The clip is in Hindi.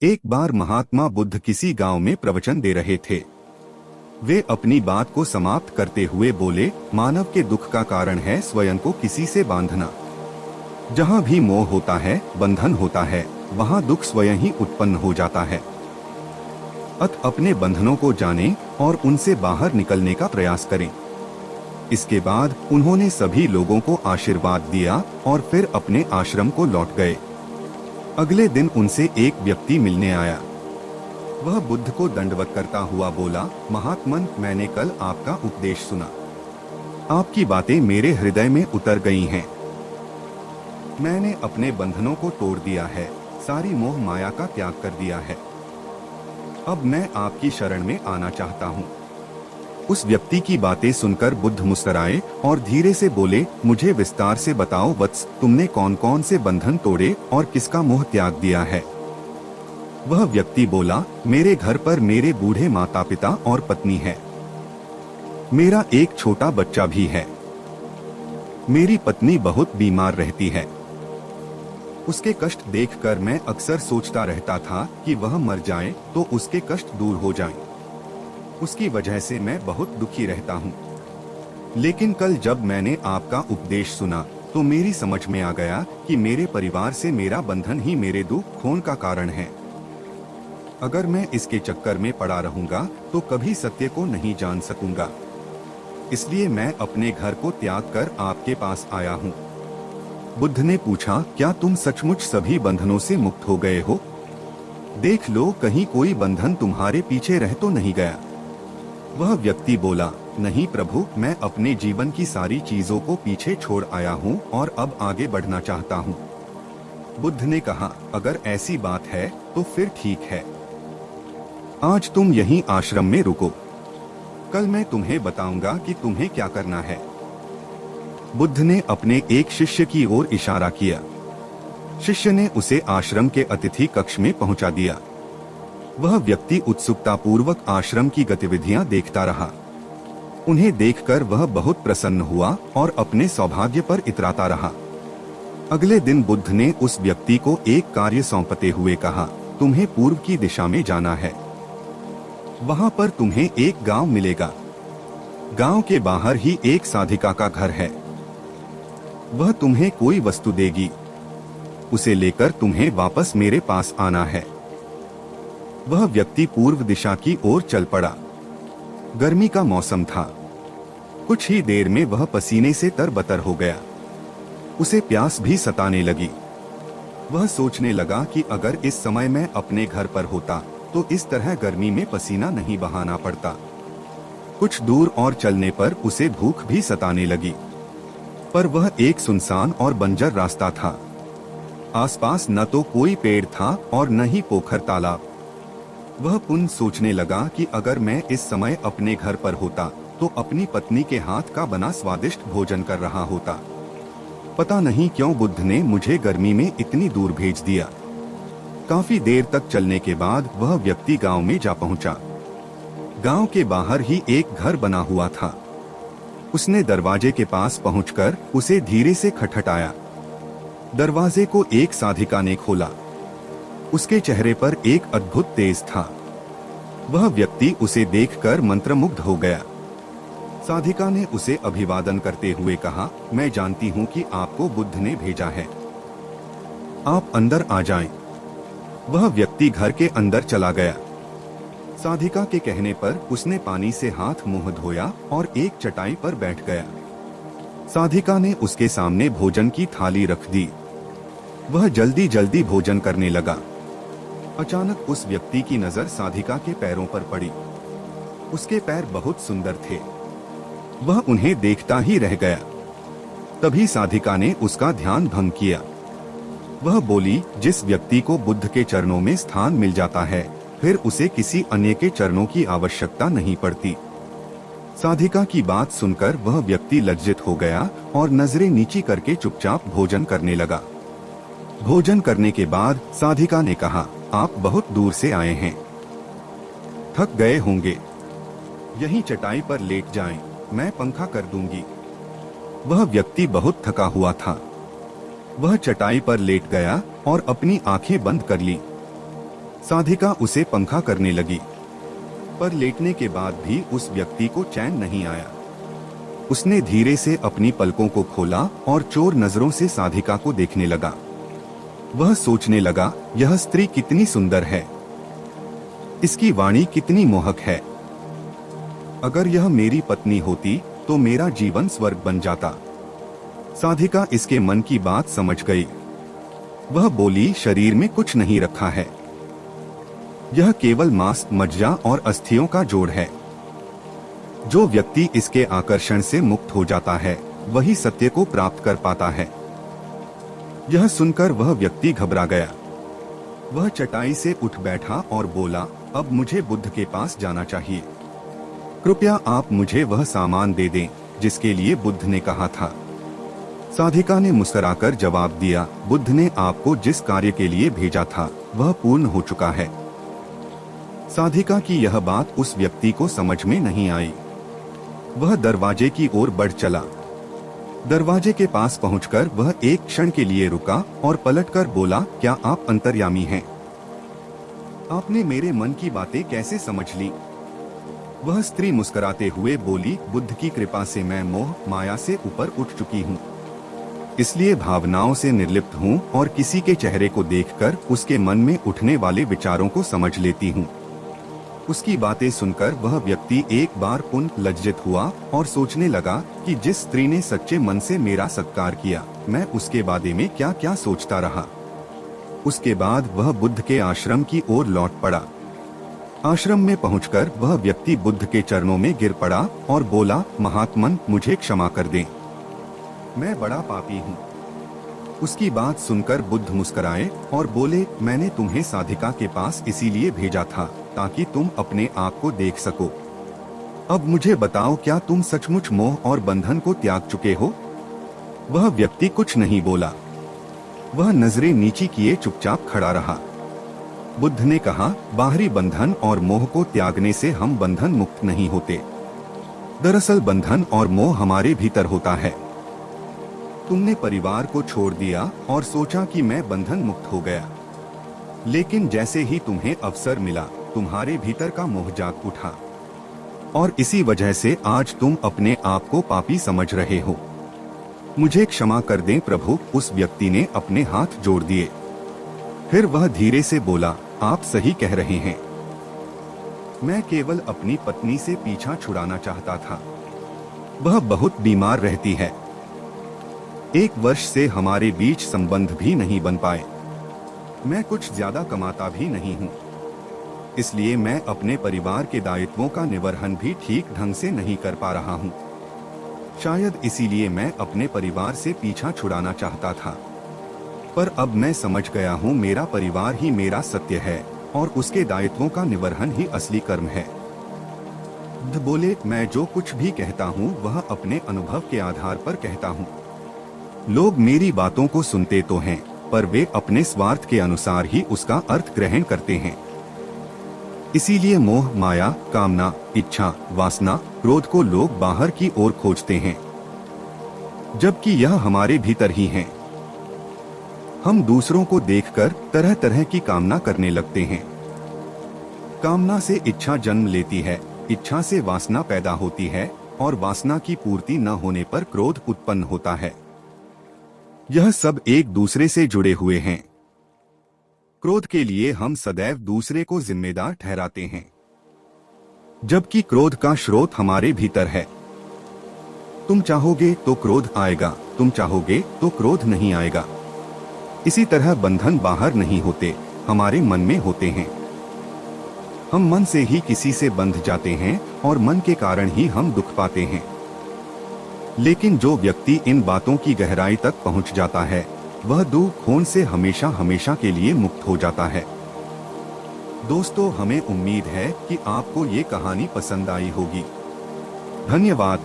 एक बार महात्मा बुद्ध किसी गांव में प्रवचन दे रहे थे। वे अपनी बात को समाप्त करते हुए बोले, मानव के दुख का कारण है स्वयं को किसी से बांधना। जहाँ भी मोह होता है, बंधन होता है, वहाँ दुख स्वयं ही उत्पन्न हो जाता है। अत अपने बंधनों को जानें और उनसे बाहर निकलने का प्रयास करें। इसके बाद उन्होंने सभी लोगों को आशीर्वाद दिया और फिर अपने आश्रम को लौट गए। अगले दिन उनसे एक व्यक्ति मिलने आया। वह बुद्ध को दंडवत करता हुआ बोला, महात्मन, मैंने कल आपका उपदेश सुना। आपकी बातें मेरे हृदय में उतर गई हैं। मैंने अपने बंधनों को तोड़ दिया है, सारी मोह माया का त्याग कर दिया है। अब मैं आपकी शरण में आना चाहता हूँ। उस व्यक्ति की बातें सुनकर बुद्ध मुस्कुराए और धीरे से बोले, मुझे विस्तार से बताओ वत्स, तुमने कौन कौन से बंधन तोड़े और किसका मोह त्याग दिया है। वह व्यक्ति बोला, मेरे घर पर मेरे बूढ़े माता पिता और पत्नी है। मेरा एक छोटा बच्चा भी है। मेरी पत्नी बहुत बीमार रहती है। उसके कष्ट देखकर मैं अक्सर सोचता रहता था कि वह मर जाए तो उसके कष्ट दूर हो जाएं। उसकी वजह से मैं बहुत दुखी रहता हूँ। लेकिन कल जब मैंने आपका उपदेश सुना तो मेरी समझ में आ गया कि मेरे परिवार से मेरा बंधन ही मेरे दुख खोन का कारण है। अगर मैं इसके चक्कर में पड़ा रहूंगा तो कभी सत्य को नहीं जान सकूंगा। इसलिए मैं अपने घर को त्याग कर आपके पास आया हूँ। बुद्ध ने पूछा, क्या तुम सचमुच सभी बंधनों से मुक्त हो गए हो? देख लो, कहीं कोई बंधन तुम्हारे पीछे रह तो नहीं गया। वह व्यक्ति बोला, नहीं प्रभु, मैं अपने जीवन की सारी चीजों को पीछे छोड़ आया हूँ और अब आगे बढ़ना चाहता हूँ। बुद्ध ने कहा, अगर ऐसी बात है तो फिर ठीक है। आज तुम यहीं आश्रम में रुको। कल मैं तुम्हें बताऊंगा कि तुम्हें क्या करना है। बुद्ध ने अपने एक शिष्य की ओर इशारा किया। शिष्य ने उसे आश्रम के अतिथि कक्ष में पहुंचा दिया। वह व्यक्ति उत्सुकता पूर्वक आश्रम की गतिविधियां देखता रहा। उन्हें देखकर वह बहुत प्रसन्न हुआ और अपने सौभाग्य पर इतराता रहा। अगले दिन बुद्ध ने उस व्यक्ति को एक कार्य सौंपते हुए कहा, तुम्हें पूर्व की दिशा में जाना है। वहां पर तुम्हें एक गांव मिलेगा। गांव के बाहर ही एक साधिका का घर है। वह तुम्हें कोई वस्तु देगी। उसे लेकर तुम्हें वापस मेरे पास आना है। वह व्यक्ति पूर्व दिशा की ओर चल पड़ा। गर्मी का मौसम था। कुछ ही देर में वह पसीने से तरबतर हो गया। उसे प्यास भी सताने लगी। वह सोचने लगा कि अगर इस समय मैं अपने घर पर होता तो इस तरह गर्मी में पसीना नहीं बहाना पड़ता। कुछ दूर और चलने पर उसे भूख भी सताने लगी, पर वह एक सुनसान और बंजर रास्ता था। आसपास न तो कोई पेड़ था और न ही पोखर तालाब। वह पुनः सोचने लगा कि अगर मैं इस समय अपने घर पर होता तो अपनी पत्नी के हाथ का बना स्वादिष्ट भोजन कर रहा होता। पता नहीं क्यों बुद्ध ने मुझे गर्मी में इतनी दूर भेज दिया। काफी देर तक चलने के बाद वह व्यक्ति गांव में जा पहुंचा। गांव के बाहर ही एक घर बना हुआ था। उसने दरवाजे के पास पहुंचकर उसे धीरे से खटखटाया। दरवाजे को एक साधिका ने खोला। उसके चेहरे पर एक अद्भुत तेज था। वह व्यक्ति उसे देखकर मंत्रमुग्ध हो गया। साधिका ने उसे अभिवादन करते हुए कहा, मैं जानती हूँ कि आपको बुद्ध ने भेजा है। आप अंदर आ जाएं। वह व्यक्ति घर के अंदर चला गया। साधिका के कहने पर उसने पानी से हाथ मुंह धोया और एक चटाई पर बैठ गया। साधिका ने उसके सामने भोजन की थाली रख दी। वह जल्दी जल्दी भोजन करने लगा। अचानक उस व्यक्ति की नजर साधिका के पैरों पर पड़ी। उसके पैर बहुत सुंदर थे। वह उन्हें देखता ही रह गया। तभी साधिका ने उसका ध्यान भंग किया। वह बोली, जिस व्यक्ति को बुद्ध के चरणों में स्थान मिल जाता है फिर उसे किसी अन्य के चरणों की आवश्यकता नहीं पड़ती। साधिका की बात सुनकर वह व्यक्ति लज्जित हो गया और नजरें नीची करके चुपचाप भोजन करने लगा। भोजन करने के बाद साधिका ने कहा, आप बहुत दूर से आए हैं, थक गए होंगे। यहीं चटाई पर लेट जाएं, मैं पंखा कर दूंगी। वह व्यक्ति बहुत थका हुआ था। वह चटाई पर लेट गया और अपनी आंखें बंद कर ली। साधिका उसे पंखा करने लगी, पर लेटने के बाद भी उस व्यक्ति को चैन नहीं आया। उसने धीरे से अपनी पलकों को खोला और चोर नजरों से साधिका को देखने लगा। वह सोचने लगा, यह स्त्री कितनी सुंदर है, इसकी वाणी कितनी मोहक है। अगर यह मेरी पत्नी होती तो मेरा जीवन स्वर्ग बन जाता। साधिका इसके मन की बात समझ गई। वह बोली, शरीर में कुछ नहीं रखा है, यह केवल मांस, मज्जा और अस्थियों का जोड़ है। जो व्यक्ति इसके आकर्षण से मुक्त हो जाता है वही सत्य को प्राप्त कर पाता है। यह सुनकर वह व्यक्ति घबरा गया। वह चटाई से उठ बैठा और बोला, अब मुझे बुद्ध के पास जाना चाहिए। कृपया आप मुझे वह सामान दे दें जिसके लिए बुद्ध ने कहा था। साधिका ने मुस्कुराकर जवाब दिया, बुद्ध ने आपको जिस कार्य के लिए भेजा था वह पूर्ण हो चुका है। साधिका की यह बात उस व्यक्ति को समझ में नहीं आई। वह दरवाजे की ओर बढ़ चला। दरवाजे के पास पहुंचकर वह एक क्षण के लिए रुका और पलटकर बोला, क्या आप अंतर्यामी हैं? आपने मेरे मन की बातें कैसे समझ ली? वह स्त्री मुस्कुराते हुए बोली, बुद्ध की कृपा से मैं मोह माया से ऊपर उठ चुकी हूँ, इसलिए भावनाओं से निर्लिप्त हूँ और किसी के चेहरे को देखकर उसके मन में उठने वाले विचारों को समझ लेती हूँ। उसकी बातें सुनकर वह व्यक्ति एक बार पुनः लज्जित हुआ और सोचने लगा कि जिस स्त्री ने सच्चे मन से मेरा सत्कार किया, मैं उसके बारे में क्या क्या सोचता रहा। उसके बाद वह बुद्ध के आश्रम की ओर लौट पड़ा। आश्रम में पहुंचकर वह व्यक्ति बुद्ध के चरणों में गिर पड़ा और बोला, महात्मन, मुझे क्षमा कर दें, मैं बड़ा पापी हूँ। उसकी बात सुनकर बुद्ध मुस्कुराए और बोले, मैंने तुम्हें साधिका के पास इसीलिए भेजा था ताकि तुम अपने आप को देख सको। अब मुझे बताओ, क्या तुम सचमुच मोह और बंधन को त्याग चुके हो? वह व्यक्ति कुछ नहीं बोला। वह नजरें नीची किए चुपचाप खड़ा रहा। बुद्ध ने कहा, बाहरी बंधन और मोह को त्यागने से हम बंधन मुक्त नहीं होते। दरअसल बंधन और मोह हमारे भीतर होता है। तुमने परिवार को छोड़ दिया और सोचा कि मैं बंधन मुक्त हो गया, लेकिन जैसे ही तुम्हें अवसर मिला तुम्हारे भीतर का मोह जाग उठा और इसी वजह से आज तुम अपने आप को पापी समझ रहे हो। मुझे क्षमा कर दें प्रभु। उस व्यक्ति ने अपने हाथ जोड़ दिए। फिर वह धीरे से बोला, आप सही कह रहे हैं, मैं केवल अपनी पत्नी से पीछा छुड़ाना चाहता था। वह बहुत बीमार रहती है। 1 वर्ष से हमारे बीच संबंध भी नहीं बन पाए। मैं कुछ ज्यादा कमाता भी नहीं हूँ, इसलिए मैं अपने परिवार के दायित्वों का निर्वहन भी ठीक ढंग से नहीं कर पा रहा हूँ। शायद इसीलिए मैं अपने परिवार से पीछा छुड़ाना चाहता था, पर अब मैं समझ गया हूँ मेरा परिवार ही मेरा सत्य है और उसके दायित्वों का निर्वहन ही असली कर्म है। बुद्ध बोले, मैं जो कुछ भी कहता हूँ वह अपने अनुभव के आधार पर कहता हूँ। लोग मेरी बातों को सुनते तो हैं, पर वे अपने स्वार्थ के अनुसार ही उसका अर्थ ग्रहण करते हैं। इसीलिए मोह, माया, कामना, इच्छा, वासना, क्रोध को लोग बाहर की ओर खोजते हैं, जबकि यह हमारे भीतर ही है। हम दूसरों को देखकर तरह तरह की कामना करने लगते हैं। कामना से इच्छा जन्म लेती है, इच्छा से वासना पैदा होती है और वासना की पूर्ति न होने पर क्रोध उत्पन्न होता है। यह सब एक दूसरे से जुड़े हुए हैं। क्रोध के लिए हम सदैव दूसरे को जिम्मेदार ठहराते हैं, जबकि क्रोध का स्रोत हमारे भीतर है। तुम चाहोगे तो क्रोध आएगा, तुम चाहोगे तो क्रोध नहीं आएगा। इसी तरह बंधन बाहर नहीं होते, हमारे मन में होते हैं। हम मन से ही किसी से बंध जाते हैं और मन के कारण ही हम दुख पाते हैं। लेकिन जो व्यक्ति इन बातों की गहराई तक पहुंच जाता है वह दुख खोन से हमेशा हमेशा के लिए मुक्त हो जाता है। दोस्तों, हमें उम्मीद है कि आपको ये कहानी पसंद आई होगी। धन्यवाद।